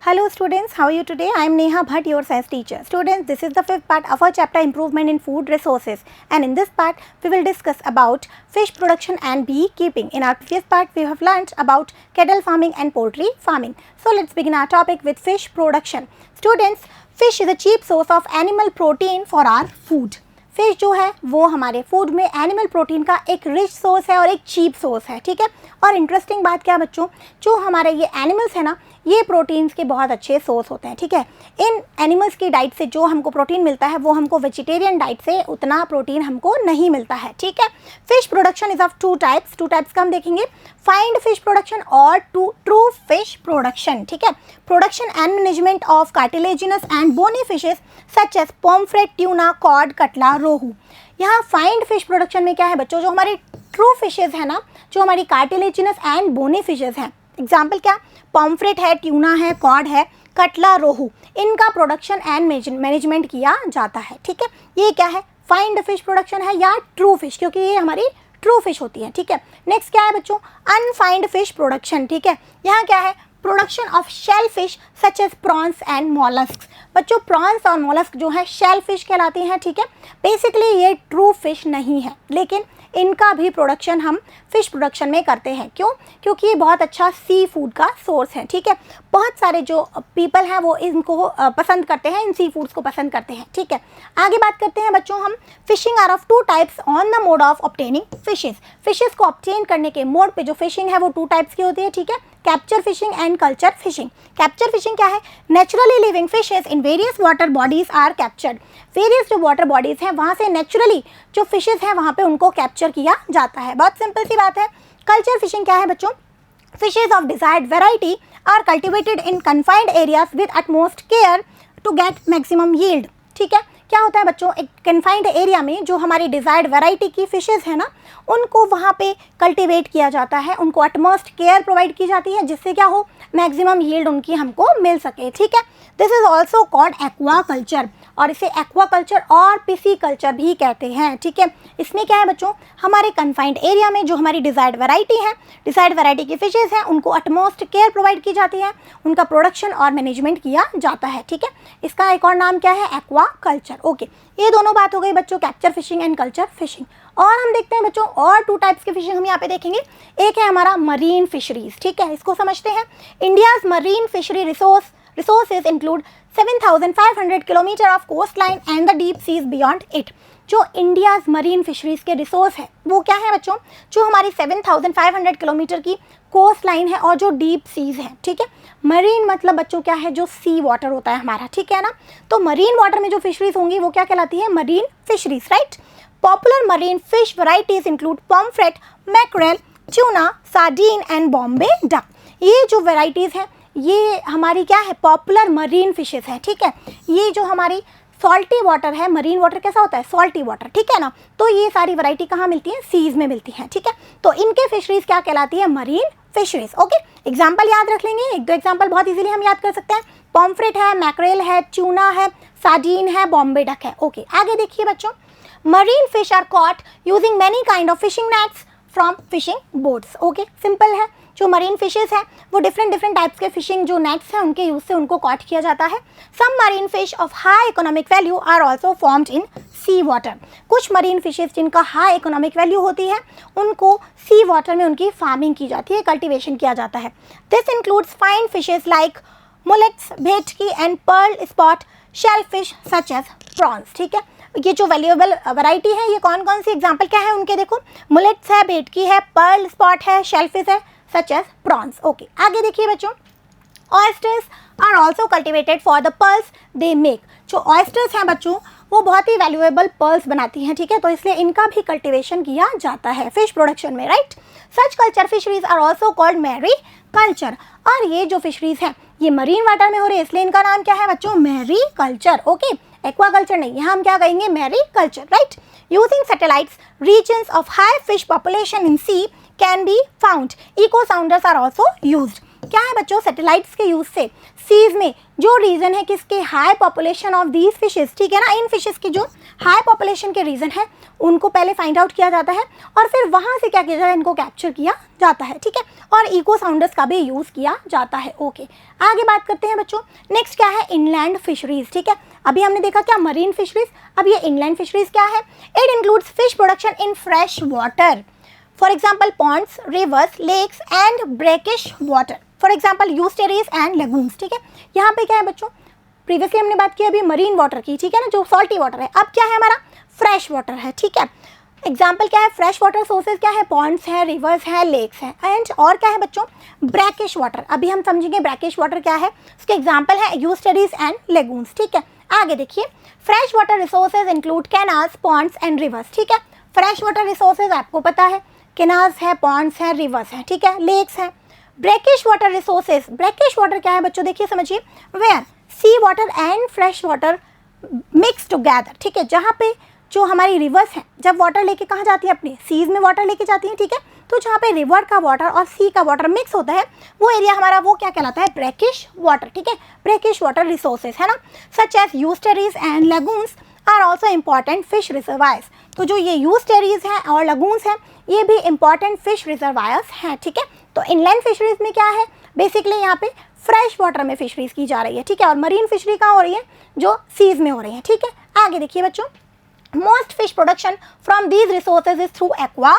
Hello students, how are you today? I am Neha Bhatt, your science teacher. Students, this is the fifth part of our chapter Improvement in Food Resources, and in this part we will discuss about fish production and beekeeping. In our previous part we have learnt about cattle farming and poultry farming. So let's begin our topic with fish production. Students, fish is a cheap source of animal protein for our food. Fish जो है वो हमारे food में animal protein का एक rich source है और एक चीप सोर्स है, ठीक है। और इंटरेस्टिंग बात क्या बच्चों, जो हमारे ये एनिमल्स है ना, ये प्रोटीन्स के बहुत अच्छे सोर्स होते हैं, ठीक है। इन एनिमल्स की डाइट से जो हमको प्रोटीन मिलता है वो हमको वेजिटेरियन डाइट से उतना प्रोटीन हमको नहीं मिलता है, ठीक है। Fish production is of two types का हम देखेंगे, फाइंड फिश प्रोडक्शन और ट्रू फिश प्रोडक्शन, ठीक है। Production and management of cartilaginous and bony fishes such as pomfret, tuna, cod, catla, rohu. यहाँ फाइंड फिश प्रोडक्शन में क्या है बच्चों, जो हमारी ट्रू फिशेस है ना, जो हमारी कार्टिलेजिनस एंड बोनी फिशेस हैं, एग्जाम्पल क्या, पॉम्फ्रेट है, ट्यूना है, कॉड है, कटला, रोहू, इनका प्रोडक्शन एंड मैनेजमेंट किया जाता है, ठीक है। ये क्या है, फाइंड फिश प्रोडक्शन है या ट्रू फिश, क्योंकि ये हमारी ट्रू फिश होती है, ठीक है। नेक्स्ट क्या है बच्चों, अनफाइंड फिश प्रोडक्शन, ठीक है। यहाँ क्या है, production of shell fish such as prawns and mollusc. बच्चों प्रॉन्स और मॉलस्क जो है शेल फिश कहलाती हैं, ठीक है। बेसिकली ये ट्रू फिश नहीं है, लेकिन इनका भी प्रोडक्शन हम फिश प्रोडक्शन में करते हैं। क्यों? क्योंकि ये बहुत अच्छा सी फूड का सोर्स है, ठीक है। बहुत सारे जो पीपल हैं वो इनको पसंद करते हैं, इन सी फूड्स को पसंद करते हैं, ठीक है। आगे बात करते हैं बच्चों हम, fishing are of two types on the mode of obtaining fishes. Fishes को ऑब्टेन करने के मोड पे जो फिशिंग है वो टू टाइप्स की होती है, ठीक है। Capture fishing and culture fishing. Capture fishing क्या है, naturally living fishes in various water bodies are captured. Various जो वाटर बॉडीज हैं वहाँ से नेचुरली जो फिशेस हैं वहाँ पे उनको कैप्चर किया जाता है। बहुत सिंपल सी बात है। कल्चर फिशिंग क्या है बच्चों, fishes of desired variety are cultivated in confined areas with utmost care to get maximum yield, ठीक है। क्या होता है बच्चों, एक कन्फाइंड एरिया में जो हमारी डिजायर्ड वैरायटी की फिशेस है ना, उनको वहाँ पे कल्टीवेट किया जाता है, उनको अटमोस्ट केयर प्रोवाइड की जाती है, जिससे क्या हो, मैक्सिमम यील्ड उनकी हमको मिल सके, ठीक है। This is also called aqua culture, और इसे एक्वा कल्चर और पिसी कल्चर भी कहते हैं, ठीक है। इसमें क्या है बच्चों, हमारे कन्फाइंड एरिया में जो हमारी डिजायर्ड वैरायटी है, डिजायर्ड वैरायटी की फिशेस हैं, उनको अटमोस्ट केयर प्रोवाइड की जाती है, उनका प्रोडक्शन और मैनेजमेंट किया जाता है, ठीक है। इसका एक और नाम क्या है, एक्वा कल्चर, ओके। ये दोनों बात हो गई बच्चों, capture fishing and culture fishing. और हम देखते हैं बच्चों और टू टाइप्स की फिशिंग हम यहाँ पे देखेंगे। एक है हमारा मरीन फिशरीज, ठीक है, इसको समझते हैं। India's marine fishery resources include 7,500 kilometre of coast line and the deep seas beyond it. जो इंडियाज मरीन फिशरीज के रिसोर्स है वो क्या है बच्चों, जो हमारी 7,500 किलोमीटर की कोस्ट लाइन है और जो डीप सीज है, ठीक है। मरीन मतलब बच्चों क्या है, जो सी वाटर होता है हमारा, ठीक है ना। तो मरीन वाटर में जो फिशरीज होंगी वो क्या कहलाती है, marine fisheries, right. Popular marine fish varieties include pomfret, mackerel, tuna, sardine and Bombay duck. ये जो वैराइटीज़ हैं ये हमारी क्या है, पॉपुलर मरीन फिशेस है, ठीक है। ये जो हमारी सॉल्टी वाटर है, मरीन वाटर कैसा होता है, सॉल्टी वाटर, ठीक है ना। तो ये सारी वैरायटी कहाँ मिलती है, सीज में मिलती है, ठीक है। तो इनके फिशरीज क्या कहलाती है, मरीन फिशरीज, ओके। एग्जाम्पल याद रख लेंगे, एक दो एग्जाम्पल बहुत इजीली हम याद कर सकते हैं। पॉम्फ्रेट है, मैक्रेल है, ट्यूना है, सार्डीन है, बॉम्बे डक है, ओके। आगे देखिए बच्चों, marine fish are caught using many kind of fishing nets from fishing boats, okay. Simple है, जो मरीन फिशेस हैं वो डिफरेंट टाइप्स के फिशिंग जो नेट्स हैं उनके यूज से उनको कॉट किया जाता है। Some marine fish of high economic value are also formed in sea water. कुछ मरीन फिशेस जिनका हाई इकोनॉमिक वैल्यू होती है उनको सी वाटर में उनकी फार्मिंग की जाती है, कल्टिवेशन किया जाता है। This includes fine fishes like mullets, bhetki and pearl spot shell fish such as prawns, ठीक है। ये जो वैल्यूएबल वैरायटी है ये कौन कौन सी एग्जाम्पल क्या है उनके, देखो, मुलेट्स है, भेटकी है, पर्ल स्पॉट है, शेलफिश है, सच एज प्रॉन्स, ओके। आगे देखिए बच्चों, oysters are also cultivated for the pearls they make. जो ऑयस्टर्स हैं बच्चों वो बहुत ही वैल्यूएबल पर्ल्स बनाती हैं, ठीक है। तो इसलिए इनका भी कल्टिवेशन किया जाता है फिश प्रोडक्शन में, right. Such culture fisheries are also called mariculture. और ये जो फिशरीज हैं ये मरीन वाटर में हो रही है, इसलिए इनका नाम क्या है बच्चों, mariculture, okay. Aquaculture नहीं, यहाँ हम क्या कहेंगे, mariculture, right. Using satellites regions of high fish population in sea can be found. Echo sounders are also used. क्या है बच्चों, सैटेलाइट्स के यूज से सीज में जो रीजन है किसके, high population of these fishes, ठीक है ना, इन फिशेस की जो हाई पॉपुलेशन के रीजन है उनको पहले फाइंड आउट किया जाता है और फिर वहां से क्या किया जाता है, इनको कैप्चर किया जाता है, ठीक है, और इको साउंडर्स का भी यूज किया जाता है। ओके, आगे बात करते हैं बच्चों। नेक्स्ट क्या है, इनलैंड फिशरीज, ठीक है। अभी हमने देखा क्या मरीन फिशरीज, अब ये इनलैंड फिशरीज क्या है, it includes fish production in fresh water, for example ponds, rivers, lakes and brackish water, for example estuaries and lagoons, ठीक है। यहाँ पे क्या है बच्चों, प्रीवियसली हमने बात की अभी मरीन वाटर की, ठीक है ना, जो सॉल्टी वाटर है, अब क्या है हमारा फ्रेश वाटर है, ठीक है। एग्जाम्पल क्या है, फ्रेश वाटर सोर्सेज क्या है, पॉन्ड्स है, रिवर्स है, लेक्स है, एंड और क्या है बच्चों, ब्रैकिश वाटर। अभी हम समझेंगे ब्रैकिश वाटर क्या है, उसके एग्जाम्पल है यूस्टेरीज एंड लेगून्स, ठीक है। आगे देखिए, fresh water resources include canals, Pond's and reverse, ठीक है। फ्रेश वाटर रिसोर्सेज आपको पता है, कैनाल्स है, पॉन्ड्स है, रिवर्स है, ठीक है, लेक्स है। Brackish water resources, brackish water क्या है बच्चों, देखिए समझिए, where sea water and fresh water mix together, ठीक है, जहाँ पे जो हमारी रिवर्स है जब वाटर लेके कहाँ जाती है, अपने सीज में वाटर लेके जाती है, ठीक है, तो जहाँ पे रिवर का वाटर और सी का वाटर मिक्स होता है वो एरिया हमारा वो क्या कहलाता है, ब्रैकिश वाटर, ठीक है, ब्रैकिश वाटर रिसोर्सेज है ना, such as estuaries and lagoons are also important fish reservoirs. तो जो ये यूस्टेरीज हैं और लगून्स हैं ये भी इम्पॉर्टेंट फिश रिजर्वायर्स हैं, ठीक है। तो इनलैंड फिशरीज में क्या है, बेसिकली यहाँ पे फ्रेश वाटर में फिशरीज की जा रही है, ठीक है, और मरीन फिशरी कहाँ हो रही है, जो सीज में हो रही है, ठीक है। आगे देखिए बच्चों, most fish production from these resources is through aqua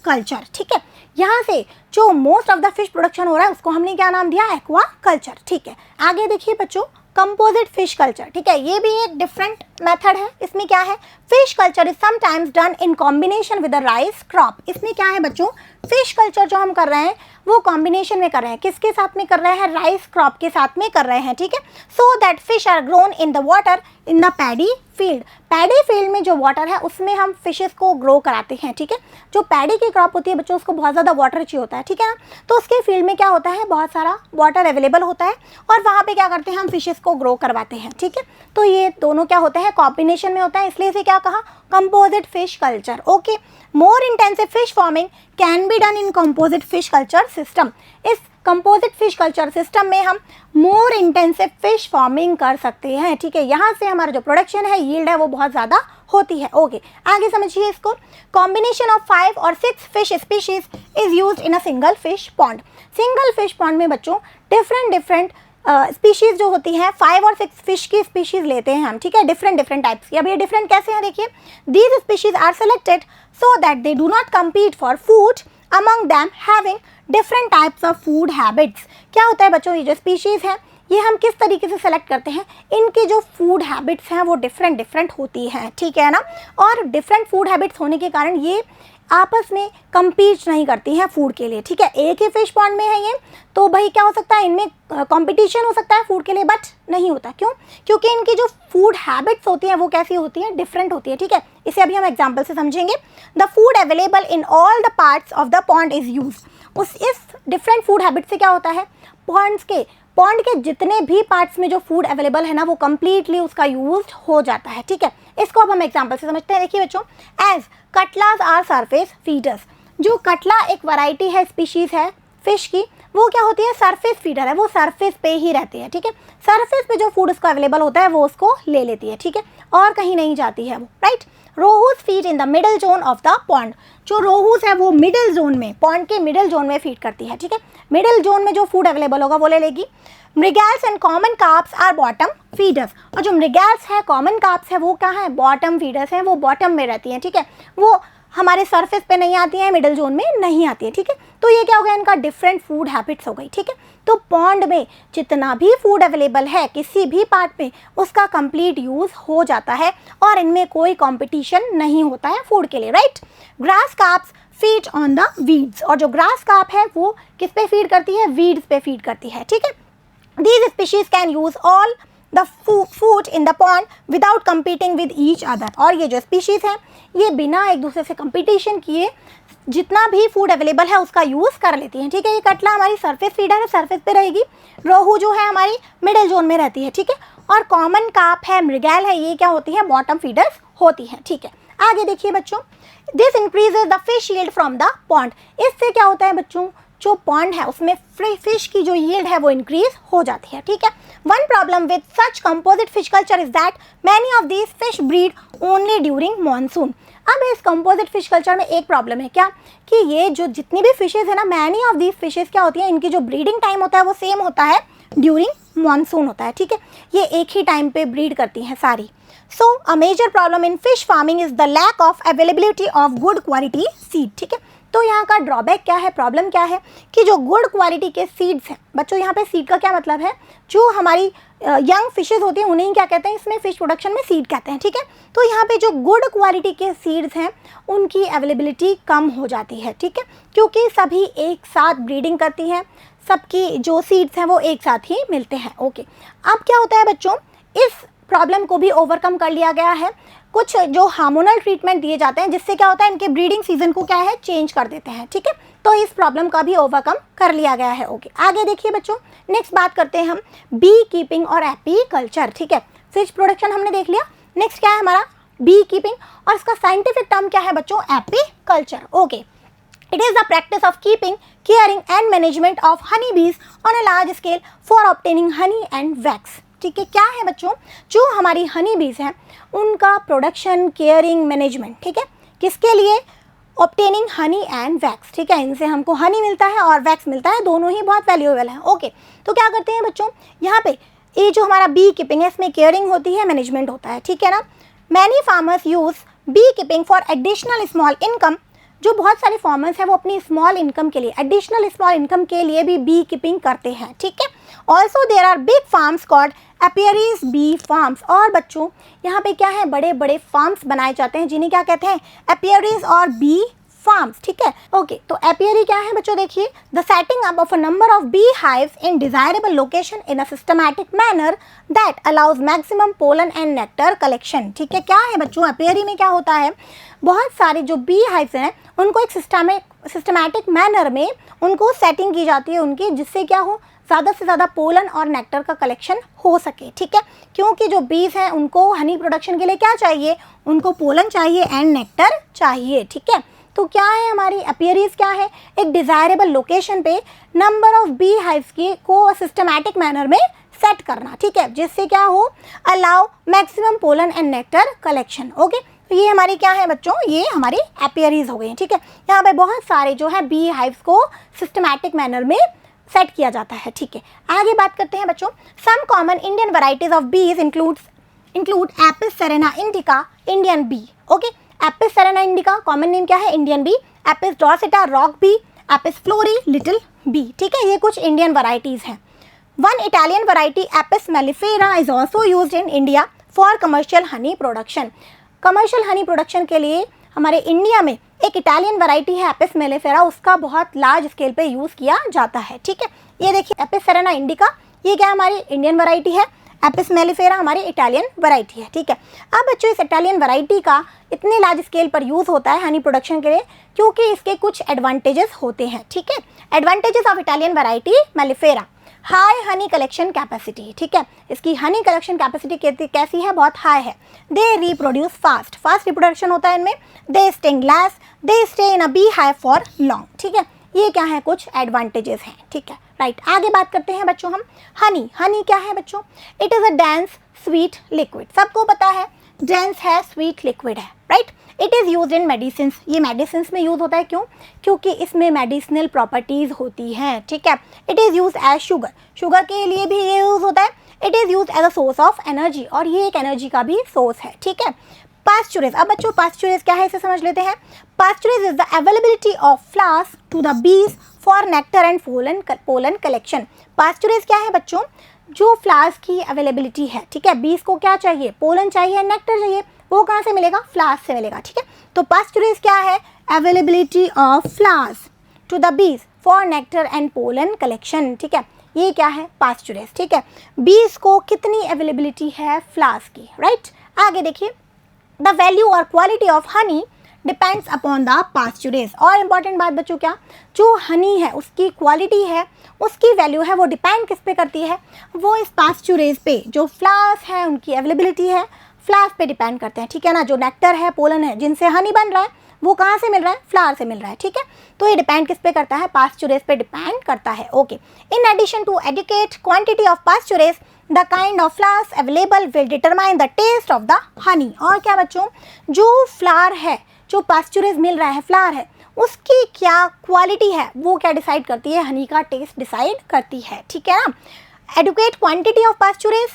culture, ठीक है। यहाँ से जो most of the fish production हो रहा है उसको हमने क्या नाम दिया, एक्वा कल्चर, ठीक है। आगे देखिए बच्चों, कंपोजिट फिश कल्चर, ठीक है, ये भी एक डिफरेंट मेथड है। इसमें क्या है, fish culture is sometimes done in combination with the rice crop. इसमें क्या है बच्चों, फिश कल्चर जो हम कर रहे हैं वो कॉम्बिनेशन में कर रहे हैं, किसके साथ में कर रहे हैं, राइस क्रॉप के साथ में कर रहे हैं, ठीक है। So that fish are grown in the water in the paddy field. Paddy field में जो वाटर है उसमें हम फिशेस को ग्रो कराते हैं, ठीक है। जो पैडी की क्रॉप होती है बच्चों उसको बहुत ज़्यादा वाटर चाहिए होता है, ठीक है ना, तो उसके फील्ड में क्या होता है, बहुत सारा वाटर अवेलेबल होता है और वहाँ पे क्या करते हैं हम फिशेस को ग्रो करवाते हैं, ठीक है। तो ये दोनों क्या होता है, कॉम्बिनेशन में होता है, इसलिए इसे क्या कहा, composite fish culture. Okay, more intensive fish farming can be done in composite fish culture system. इस कंपोजिट फिश कल्चर सिस्टम में हम मोर इंटेंसिव फिश फार्मिंग कर सकते हैं, ठीक है। यहाँ से हमारा जो प्रोडक्शन है, यील्ड है, वो बहुत ज़्यादा होती है। ओके, आगे समझिए इसको, कॉम्बिनेशन ऑफ 5 और 6 fish species is used in a single fish pond. Single fish pond में बच्चों डिफरेंट स्पीशीज़ जो होती हैं, 5 और 6 फिश की स्पीशीज़ लेते हैं हम, ठीक है, डिफरेंट टाइप्स की। अब ये डिफरेंट कैसे हैं देखिए, these species are selected so that they do not compete for food among them having different types of food habits. क्या होता है बच्चों, ये जो स्पीशीज़ हैं ये हम किस तरीके से सेलेक्ट करते हैं, इनकी जो फूड हैबिट्स हैं वो डिफरेंट होती हैं, ठीक है ना, और डिफरेंट फूड हैबिट्स होने के कारण ये आपस में कम्पीट नहीं करती हैं फूड के लिए, ठीक है। एक ही फिश पॉन्ड में है ये, तो भाई क्या हो सकता है, इनमें कंपटीशन हो सकता है फूड के लिए, बट नहीं होता। क्यों? क्योंकि इनकी जो फूड हैबिट्स होती हैं वो कैसी होती हैं, डिफरेंट होती है, ठीक है। इसे अभी हम एग्जाम्पल से समझेंगे। The food available in all the parts of the pond is use. इस डिफरेंट फूड हैबिट से क्या होता है, पॉन्ड के जितने भी पार्ट्स में जो फूड अवेलेबल है ना वो कम्प्लीटली उसका यूज हो जाता है, ठीक है। इसको अब हम एग्जाम्पल से समझते हैं। देखिए बच्चों, as catlas are surface feeders. जो कटला एक वैरायटी है, स्पीशीज़ है फिश की, वो क्या होती है, सरफेस फीडर है, वो सरफेस पे ही रहती है, ठीक है। सरफेस पे जो फूड उसको अवेलेबल होता है वो उसको ले लेती है, ठीक है, और कहीं नहीं जाती है वो, right. Rohus feed in the middle zone of the pond. जो रोहूज है वो मिडल जोन में, पॉन्ड के मिडल जोन में फीड करती है, ठीक है। मिडल जोन में जो फूड अवेलेबल होगा वो ले लेगी। Mrigals and common carps are bottom feeders. और जो मृगैल्स है, कॉमन कार्प्स है, वो कहाँ है, बॉटम फीडर्स हैं, वो बॉटम में रहती हैं, ठीक है। वो हमारे सरफेस पे नहीं आती हैं, मिडल जोन में नहीं आती है, ठीक है। तो ये क्या हो गया, इनका डिफरेंट फूड हैबिट्स हो गई, ठीक है। तो पॉन्ड में जितना भी फूड अवेलेबल है किसी भी पार्ट में उसका कंप्लीट यूज हो जाता है और इनमें कोई कंपटीशन नहीं होता है फूड के लिए, right. Grass carps feed on the weeds. और जो ग्रास कार्प है वो किस पे फीड करती है, वीड्स पे फीड करती है, ठीक है। These species can use all the food in the pond without competing with each other। और ये जो स्पीशीज़ हैं ये बिना एक दूसरे से कंपटीशन किए जितना भी फूड अवेलेबल है उसका यूज़ कर लेती हैं, ठीक है। ये कटला हमारी सरफेस फीडर है, सरफेस पे रहेगी। रोहू जो है हमारी मिडिल जोन में रहती है, ठीक है। और कॉमन कार्प है, मृगैल है, ये क्या होती है, बॉटम फीडर्स होती हैं, ठीक है। आगे देखिए बच्चों, this increases the fish yield from the pond. इससे क्या होता है बच्चों, जो पॉन्ड है उसमें फिश की जो यील्ड है वो इंक्रीज हो जाती है, ठीक है। One problem with such composite fish culture is that many of these fish breed only during monsoon. अब इस कंपोजिट फिश कल्चर में एक प्रॉब्लम है क्या, कि ये जो जितनी भी फिशेज है ना, मैनी ऑफ दीज फिशेज क्या होती है, इनकी जो ब्रीडिंग टाइम होता है वो सेम होता है, ड्यूरिंग मॉनसून होता है, ठीक है। ये एक ही टाइम पे ब्रीड करती हैं सारी। So a major problem in fish farming is the lack of availability of good quality seed, ठीक है। तो यहाँ का ड्रॉबैक क्या है, प्रॉब्लम क्या है, कि जो गुड क्वालिटी के सीड्स हैं बच्चों, यहाँ पे सीड का क्या मतलब है, जो हमारी यंग फिशेज होती हैं उन्हें क्या कहते हैं, इसमें फिश प्रोडक्शन में सीड कहते हैं, ठीक है। तो यहाँ पे जो गुड क्वालिटी के सीड्स हैं उनकी अवेलेबिलिटी कम हो जाती है, ठीक है, क्योंकि सभी एक साथ ब्रीडिंग करती हैं, सबकी जो सीड्स हैं वो एक साथ ही मिलते हैं। ओके, अब क्या होता है बच्चों, इस प्रॉब्लम को भी ओवरकम कर लिया गया है। कुछ जो हार्मोनल ट्रीटमेंट दिए जाते हैं जिससे क्या होता है, इनके ब्रीडिंग सीजन को क्या है, चेंज कर देते हैं, ठीक है। तो इस प्रॉब्लम का भी ओवरकम कर लिया गया है। ओके, आगे देखिए बच्चों, नेक्स्ट बात करते हैं हम बी कीपिंग और एपीकल्चर, ठीक है। फिश प्रोडक्शन हमने देख लिया, नेक्स्ट क्या है हमारा बी कीपिंग, और इसका साइंटिफिक टर्म क्या है बच्चों, apiculture. Okay, it is the practice of keeping, caring and management of honey bees on a large scale for obtaining honey and wax, ठीक है। क्या है बच्चों, जो हमारी हनी बीज हैं उनका प्रोडक्शन, केयरिंग, मैनेजमेंट, ठीक है, किसके लिए, ऑब्टेनिंग हनी एंड वैक्स, ठीक है। इनसे हमको हनी मिलता है और वैक्स मिलता है, दोनों ही बहुत वैल्यूएबल हैं। ओके, तो क्या करते हैं बच्चों, यहाँ पे ये जो हमारा बी कीपिंग है इसमें केयरिंग होती है, मैनेजमेंट होता है, ठीक है ना। Many farmers use bee keeping for additional small income, जो बहुत सारे फार्मर्स हैं वो अपनी स्मॉल इनकम के लिए, एडिशनल स्मॉल इनकम के लिए भी बी कीपिंग करते हैं, ठीक है। Also there are big farms called apiaries bee farms, और बच्चों यहाँ पे क्या है, बड़े बड़े फार्म्स बनाए जाते हैं जिन्हें क्या कहते हैं, एपियरीज और बी फार्म्स, ठीक है। ओके, तो एपियरी क्या है बच्चों, देखिए, the setting up of a number of bee hives in desirable location in a systematic manner that allows maximum pollen and nectar collection, ठीक है। क्या है बच्चों, एपियरी में क्या होता है, बहुत सारे जो बी हाइव्स हैं उनको एक सिस्टमैटिक मैनर में उनको सेटिंग की जाती है उनकी, जिससे क्या हो, ज़्यादा से ज़्यादा पोलन और नेक्टर का कलेक्शन हो सके, ठीक है। क्योंकि जो बीज हैं उनको हनी प्रोडक्शन के लिए क्या चाहिए, उनको पोलन चाहिए एंड नेक्टर चाहिए, ठीक है। तो क्या है हमारी एपियरीज, क्या है, एक डिज़ायरेबल लोकेशन पे नंबर ऑफ बी हाइव्स की को सिस्टमैटिक मैनर में सेट करना, ठीक है, जिससे क्या हो, allow maximum pollen and nectar collection. Okay, तो ये हमारी क्या है बच्चों, ये हमारी एपियरीज हो गई, ठीक है। यहाँ पे बहुत सारे जो है बी हाइव्स को सिस्टमैटिक मैनर में सेट किया जाता है, ठीक है। आगे बात करते हैं बच्चों, some common Indian varieties of bees include apis cerana indica, Indian bee. Okay, apis cerana indica common name क्या है, Indian bee, apis dorsata rock bee, apis florea little bee, ठीक है। ये कुछ इंडियन वैरायटीज हैं। One Italian variety apis mellifera is also used in India for commercial honey production. Commercial honey production के लिए हमारे इंडिया में एक इटालियन वैरायटी है एपिस मेलिफेरा, उसका बहुत लार्ज स्केल पे यूज़ किया जाता है, ठीक है। ये देखिए एपिस सेरेना इंडिका, ये क्या हमारी इंडियन वैरायटी है, एपिस मेलिफेरा हमारी इटालियन वैरायटी है, ठीक है। अब बच्चों इस इटालियन वैरायटी का इतने लार्ज स्केल पर यूज़ होता है हनी प्रोडक्शन के लिए क्योंकि इसके कुछ एडवांटेजेस होते हैं, ठीक है। Advantages of Italian variety mellifera, high Honey collection capacity, ठीक है। इसकी हनी कलेक्शन कैपेसिटी कैसी है, बहुत हाई है। दे रिप्रोड्यूस फास्ट रिप्रोडक्शन होता है इनमें। They stingless, they stay in a bee hive for long, ठीक है। ये क्या है, कुछ एडवांटेजेस हैं, ठीक है, राइट। आगे बात करते हैं बच्चों हम हनी क्या है बच्चों, it is a dense sweet liquid, सबको पता है डेंस है, स्वीट लिक्विड है, right. It is use in medicine, ये मेडिसिन में यूज़ होता है, क्यों, क्योंकि इसमें मेडिसिनल प्रॉपर्टीज़ होती हैं, ठीक है। It is use as sugar के लिए भी ये यूज़ होता है। It is use as a source of energy, और ये एक एनर्जी का भी सोर्स है, ठीक है। पास्चुरेज, अब बच्चों पास्चुरेज क्या है इसे समझ लेते हैं। Pasturage is the availability of flowers to the bees for nectar and pollen collection. Pasturage क्या है बच्चों, जो फ्लावर्स की अवेलेबिलिटी है, ठीक है। बीज को क्या चाहिए, पोलन चाहिए, नेक्टर चाहिए, वो कहाँ से मिलेगा, फ्लावर्स से मिलेगा, ठीक है। तो पास्चुरेज क्या है, availability of flowers to the bees for nectar and pollen collection, ठीक है। ये क्या है, पास्चुरेज, ठीक है। बीज को कितनी अवेलेबिलिटी है फ्लावर्स की, राइट। आगे देखिए, द वैल्यू और quality of honey depends upon the pasturage. और इम्पॉर्टेंट बात बच्चों, क्या, जो हनी है उसकी क्वालिटी है, उसकी वैल्यू है, वो डिपेंड किस पे करती है, वो इस पास्चुरेज पे, जो फ्लावर्स है उनकी अवेलेबिलिटी है, फ्लावर्स पे डिपेंड करते हैं, ठीक है ना। जो नेक्टर है, पोलन है, जिनसे हनी बन रहा है, वो कहाँ से मिल रहा है, फ्लावर से मिल रहा है, ठीक है। तो ये डिपेंड किस पे करता है, पास्चुरेज पे डिपेंड करता है, okay. In addition to adequate quantity of pasturage the kind of flowers available will determine the taste of the honey. और क्या बच्चों, जो फ्लावर है, जो पास्चुरेज मिल रहा है, फ्लावर है, उसकी क्या क्वालिटी है वो क्या डिसाइड करती है, हनी का टेस्ट डिसाइड करती है, ठीक है ना। Adequate quantity of pasturage,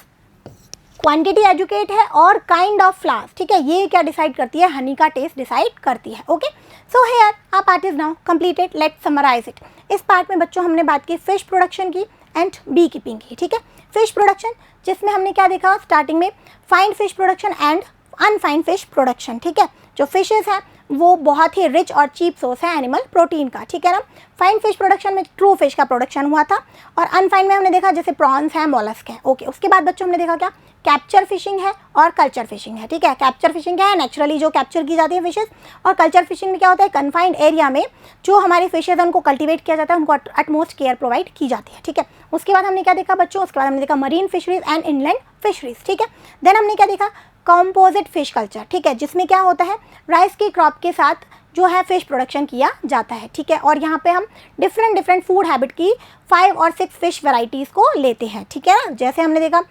quantity adequate है, और काइंड ऑफ फ्लावर्स, ठीक है, ये क्या डिसाइड करती है, हनी का टेस्ट डिसाइड करती है, okay. So here our part is now completed, let's summarize it. इस पार्ट में बच्चों हमने बात की फिश प्रोडक्शन की एंड बी कीपिंग की, ठीक है। फिश प्रोडक्शन जिसमें हमने क्या देखा स्टार्टिंग में, fine fish production and unfine fish production, ठीक है। जो फिशेस हैं वो बहुत ही रिच और चीप सोर्स है एनिमल प्रोटीन का, ठीक है ना। फाइन फिश प्रोडक्शन में ट्रू फिश का प्रोडक्शन हुआ था, और अनफाइन में हमने देखा जैसे प्रॉन्स हैं, मॉलस्क हैं, ओके। उसके बाद बच्चों हमने देखा क्या, कैप्चर फिशिंग है और कल्चर फिशिंग है, ठीक है। कैप्चर फिशिंग क्या है, नेचुरली जो कैप्चर की जाती है फिशेस, और कल्चर फिशिंग में क्या होता है, कन्फाइंड एरिया में जो हमारी फिशेज हैं उनको कल्टीवेट किया जाता है, उनको अटमोस्ट केयर प्रोवाइड की जाती है, ठीक है। उसके बाद हमने क्या देखा बच्चों, उसके बाद हमने देखा marine fisheries and inland fisheries, ठीक है। देन हमने क्या देखा, कंपोजिट फिश कल्चर, ठीक है, जिसमें क्या होता है, राइस की क्रॉप के साथ जो है फिश प्रोडक्शन किया जाता है, ठीक है। और यहाँ पे हम डिफरेंट फूड हैबिट की 5 और 6 फिश वेराइटीज़ को लेते हैं, ठीक है ना। जैसे हमने देखा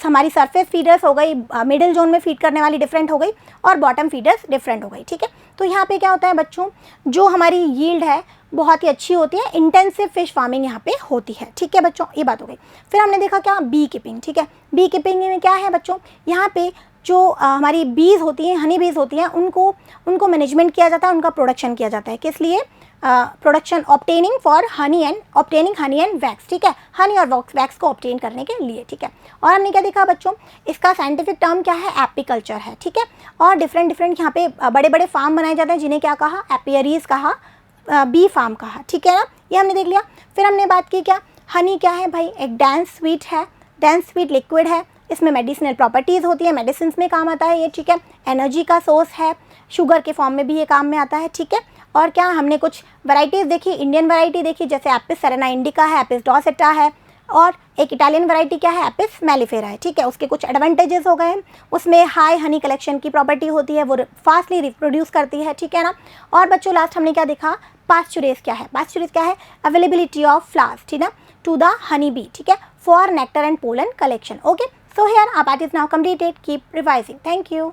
हमारी सरफेस फीडर्स हो गई, मिडिल जोन में फीड करने वाली डिफरेंट हो गई, और बॉटम फीडर्स डिफरेंट हो गई, ठीक है। तो यहाँ पे क्या होता है बच्चों, जो हमारी यील्ड है बहुत ही अच्छी होती है, इंटेंसिव फिश फार्मिंग यहाँ पे होती है, ठीक है बच्चों, ये बात हो गई। फिर हमने देखा क्या, बी कीपिंग, ठीक है। बी कीपिंग में क्या है बच्चों, यहाँ पे जो हमारी बीज होती हैं, हनी बीज होती हैं, उनको मैनेजमेंट किया जाता है, उनका प्रोडक्शन किया जाता है, किस लिए, production obtaining for honey and obtaining honey and wax, ठीक है, हनी और वैक्स को ऑब्टेन करने के लिए, ठीक है। और हमने क्या देखा बच्चों, इसका साइंटिफिक टर्म क्या है, एपीकल्चर है, ठीक है। और डिफरेंट यहाँ पे बड़े बड़े फार्म बनाए जाते हैं, जिन्हें क्या कहा, एपियरीज कहा, बी फार्म कहा, ठीक है ना, ये हमने देख लिया। फिर हमने बात की क्या, हनी क्या है भाई, एक डेंस स्वीट है, डेंस स्वीट लिक्विड है, इसमें मेडिसिनल प्रॉपर्टीज़ होती है, मेडिसिन में काम आता है ये, ठीक है। एनर्जी का सोर्स है, शुगर के फॉर्म में भी ये काम में आता है, ठीक है। और क्या हमने कुछ वैराइटीज़ देखी, इंडियन वैरायटी देखी, जैसे एपिस सेरेना इंडिका है, एपिस डॉर्सेटा है, और एक इटालियन वैरायटी क्या है, एपिस मेलिफेरा है, ठीक है। उसके कुछ एडवांटेजेस हो गए, उसमें हाई हनी कलेक्शन की प्रॉपर्टी होती है, वो फास्टली रिप्रोड्यूस करती है, ठीक है ना। और बच्चों लास्ट हमने क्या देखा, पास्चुरेज क्या है, पास्चुरेज क्या है, अवेलेबिलिटी ऑफ फ्लावर्स, ठीक है, टू द हनी बी, ठीक है, for nectar and pollen collection, okay. So here our part is now completed. Keep revising. Thank you.